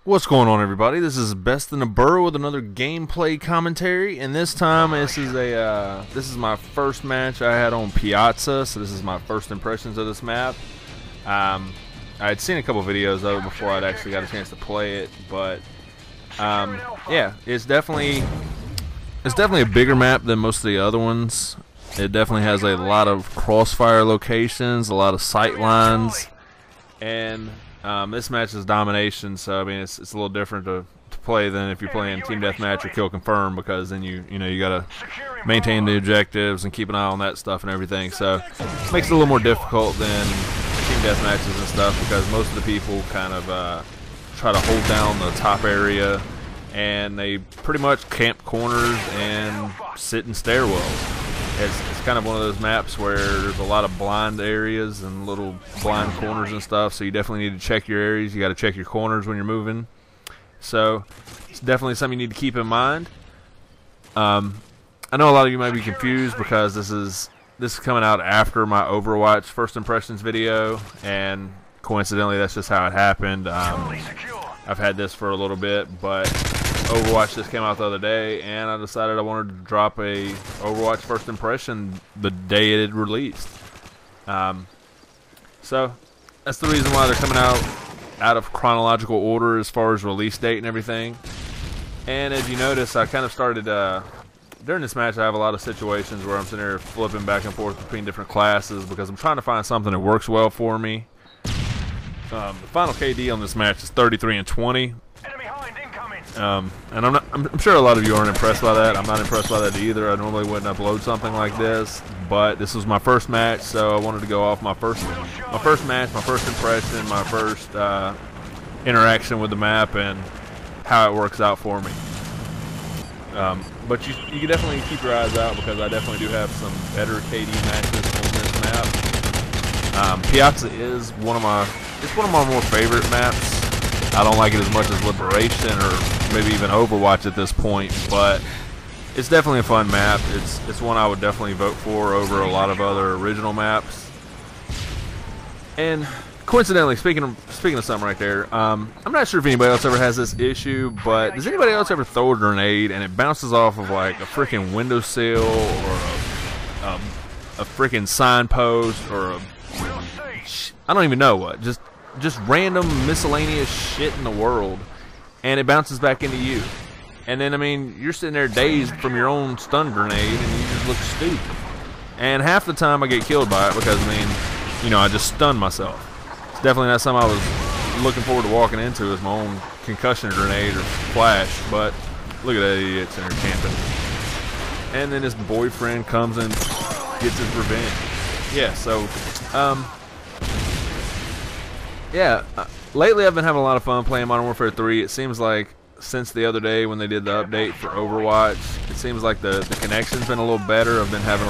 What's going on, everybody? This is Best in the Burrow with another gameplay commentary, and this time this is my first match I had on Piazza, so this is my first impressions of this map. I had seen a couple videos of it before I'd actually got a chance to play it, but yeah, it's definitely a bigger map than most of the other ones. It definitely has a lot of crossfire locations, a lot of sight lines, and this match is domination, so I mean it's a little different to play than if you're playing team deathmatch or kill confirm, because then you gotta maintain the objectives and keep an eye on that stuff and everything. So it makes it a little more difficult than team deathmatches and stuff, because most of the people kind of try to hold down the top area, and they pretty much camp corners and sit in stairwells. It's kind of one of those maps where there's a lot of blind areas and little blind corners and stuff, so you definitely need to check your areas. You got to check your corners when you're moving. So it's definitely something you need to keep in mind. I know a lot of you might be confused because this is coming out after my Overwatch first impressions video, and coincidentally that's just how it happened. I've had this for a little bit, but Overwatch just came out the other day, and I decided I wanted to drop a Overwatch first impression the day it had released. So that's the reason why they're coming out of chronological order as far as release date and everything. And as you notice, I kind of started during this match. I have a lot of situations where I'm sitting there flipping back and forth between different classes because I'm trying to find something that works well for me. The final KD on this match is 33 and 20. And I'm sure a lot of you aren't impressed by that. I'm not impressed by that either. I normally wouldn't upload something like this, but this was my first match, so I wanted to go off my first match, my first impression, my first interaction with the map, and how it works out for me. But you can definitely keep your eyes out, because I definitely do have some better KD matches on this map. Piazza is one of my more favorite maps. I don't like it as much as Liberation or maybe even Overwatch at this point, but it's definitely a fun map. It's one I would definitely vote for over a lot of other original maps. And coincidentally, speaking of something right there, I'm not sure if anybody else ever has this issue, but does anybody else ever throw a grenade and it bounces off of like a freaking windowsill or a freaking signpost or I don't even know what, just random miscellaneous shit in the world, and it bounces back into you, and then I mean you're sitting there dazed from your own stun grenade and you just look stupid. And half the time I get killed by it because I mean I just stunned myself. It's definitely not something I was looking forward to walking into as my own concussion grenade or flash. But look at that idiot sitting there camping, and then his boyfriend comes and gets his revenge. Yeah, so yeah, lately I've been having a lot of fun playing Modern Warfare 3. It seems like since the other day when they did the update for Overwatch, it seems like the connection's been a little better. I've been having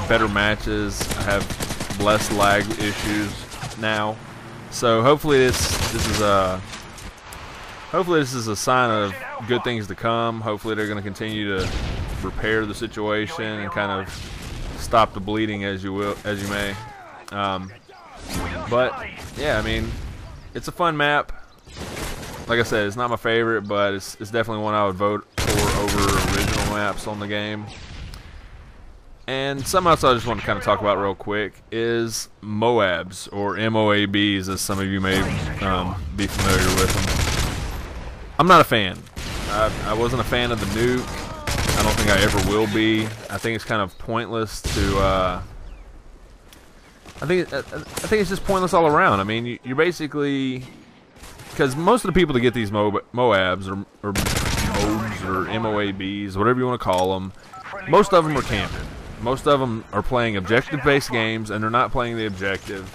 better matches. I have less lag issues now. So hopefully this is a sign of good things to come. Hopefully they're going to continue to repair the situation and kind of stop the bleeding as you may. But yeah, I mean, it's a fun map. Like I said, it's not my favorite, but it's definitely one I would vote for over original maps on the game. And something else I just want to kind of talk about real quick is MOABs, or MOABs, as some of you may be familiar with them. I'm not a fan. I wasn't a fan of the nuke. I don't think I ever will be. I think it's kind of pointless to I think it's just pointless all around. I mean, you're basically, because most of the people that get these MOABs or MOABs or MOABs, whatever you want to call them, most of them are camping. Most of them are playing objective-based games, and they're not playing the objective.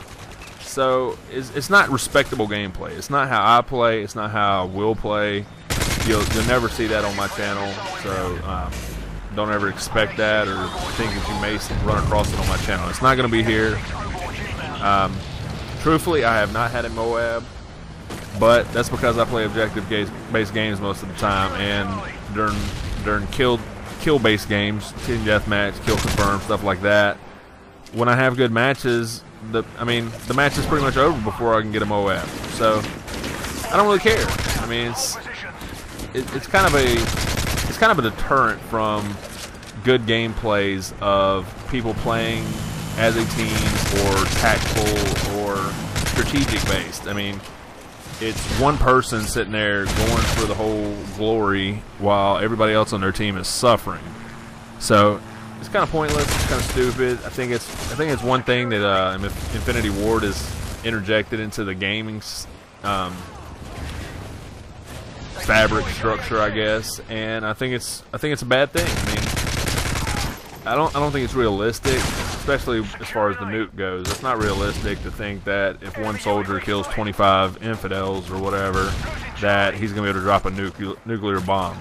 So it's not respectable gameplay. It's not how I play. It's not how I will play. You'll never see that on my channel. So don't ever expect that or think that you may run across it on my channel. It's not going to be here. Truthfully, I have not had a MOAB, but that's because I play objective-based games most of the time, and during kill-based games, team deathmatch, kill confirm, stuff like that, when I have good matches, the match is pretty much over before I can get a MOAB. So I don't really care. I mean, it's kind of a deterrent from good gameplays of people playing as a team or tactical or strategic based. I mean, it's one person sitting there going for the whole glory while everybody else on their team is suffering. So it's kind of pointless. It's kind of stupid. I think it's one thing that Infinity Ward is interjected into the gaming fabric structure, I guess, and I think it's a bad thing. I mean, I don't think it's realistic, especially as far as the nuke goes. It's not realistic to think that if one soldier kills 25 infidels or whatever, that he's gonna be able to drop a nuclear bomb.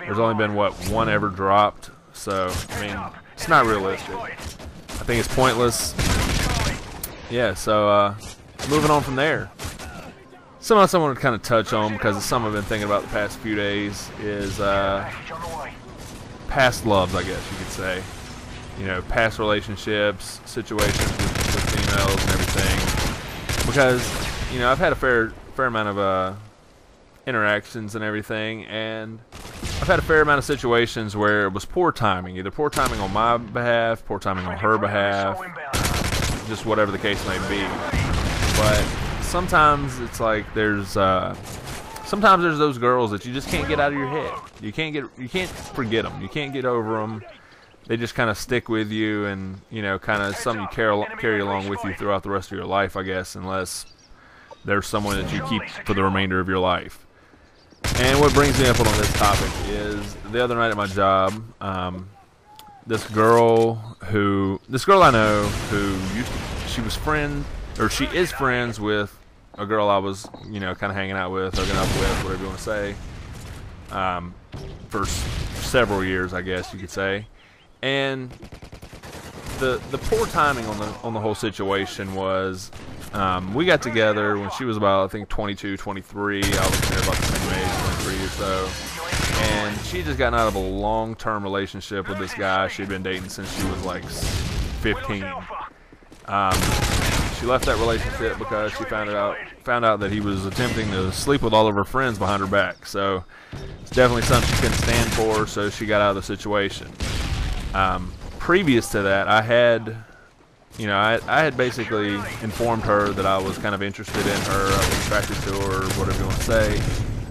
There's only been what, one ever dropped, so I mean, it's not realistic. I think it's pointless. Yeah, so moving on from there. Something else I want to kind of touch on, because it's something I've been thinking about the past few days, is past loves, I guess you could say. You know, past relationships, situations with females and everything. Because, you know, I've had a fair amount of interactions and everything, and I've had a fair amount of situations where it was poor timing. Either poor timing on my behalf, poor timing on her behalf, just whatever the case may be. But sometimes it's like sometimes there's those girls that you just can't get out of your head. You can't forget them. You can't get over them. They just kind of stick with you, and you know, kind of something you carry along with you throughout the rest of your life, I guess, unless there's someone that you keep for the remainder of your life. And what brings me up on this topic is the other night at my job, this girl I know who she is friends with a girl I was, you know, kind of hanging out with, hooking up with, whatever you want to say, for several years, I guess you could say. And the poor timing on the whole situation was, we got together when she was about, I think, 22, 23. I was there about the same age, 23 or so. And she just gotten out of a long-term relationship with this guy she'd been dating since she was like 15. She left that relationship because she found out that he was attempting to sleep with all of her friends behind her back. So it's definitely something she couldn't stand for, so she got out of the situation. Previous to that, I had basically informed her that I was kind of interested in her, I was attracted to her, whatever you want to say.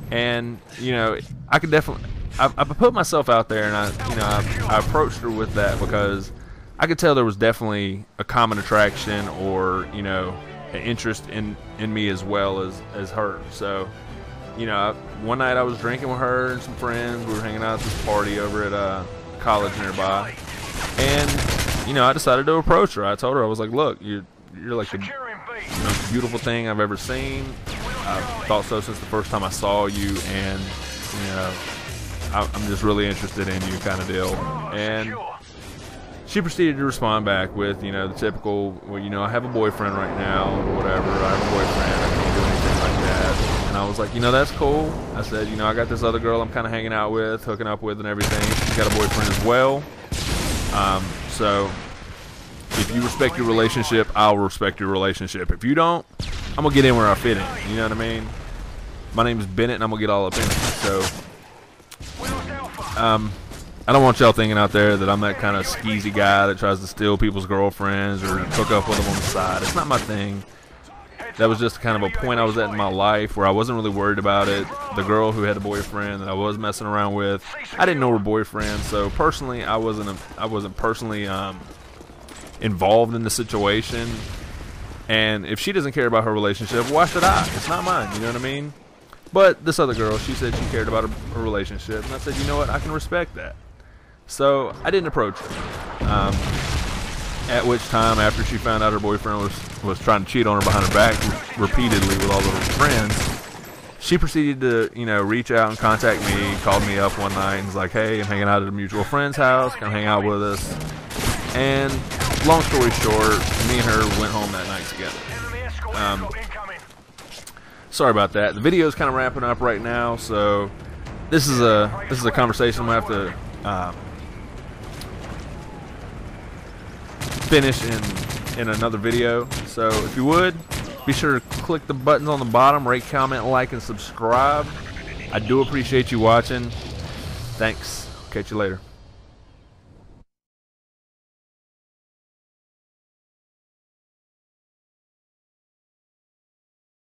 And you know, I could definitely, I put myself out there, and I approached her with that because I could tell there was definitely a common attraction, or you know, an interest in me as well as her. So, you know, one night I was drinking with her and some friends. We were hanging out at this party over at a college nearby, and you know, I decided to approach her. I told her, I was like, "Look, you're like the most beautiful thing I've ever seen. I've thought so since the first time I saw you, and you know, I'm just really interested in you," kind of deal. And she proceeded to respond back with, you know, the typical, well, you know, I have a boyfriend right now, or whatever. I have a boyfriend. I can't do anything like that. And I was like, you know, that's cool. I said, you know, I got this other girl I'm kind of hanging out with, hooking up with, and everything. She's got a boyfriend as well. So if you respect your relationship, I'll respect your relationship. If you don't, I'm gonna get in where I fit in. You know what I mean? My name is Bennett, and I'm gonna get all up in it. So, I don't want y'all thinking out there that I'm that kind of skeezy guy that tries to steal people's girlfriends or hook up with them on the side. It's not my thing. That was just kind of a point I was at in my life where I wasn't really worried about it. The girl who had a boyfriend that I was messing around with, I didn't know her boyfriend, so personally, I wasn't personally involved in the situation. And if she doesn't care about her relationship, why should I? It's not mine. You know what I mean? But this other girl, she said she cared about her relationship, and I said, you know what? I can respect that. So I didn't approach her. At which time, after she found out her boyfriend was trying to cheat on her behind her back repeatedly with all of her friends, she proceeded to, you know, reach out and contact me, called me up one night and was like, hey, I'm hanging out at a mutual friend's house, come hang out with us. And long story short, me and her went home that night together. Sorry about that. The video is kind of wrapping up right now, so this is a conversation I'm gonna have to finish in another video. So if you would, Be sure to click the buttons on the bottom, rate, comment, like, and subscribe. I do appreciate you watching. Thanks. Catch you later.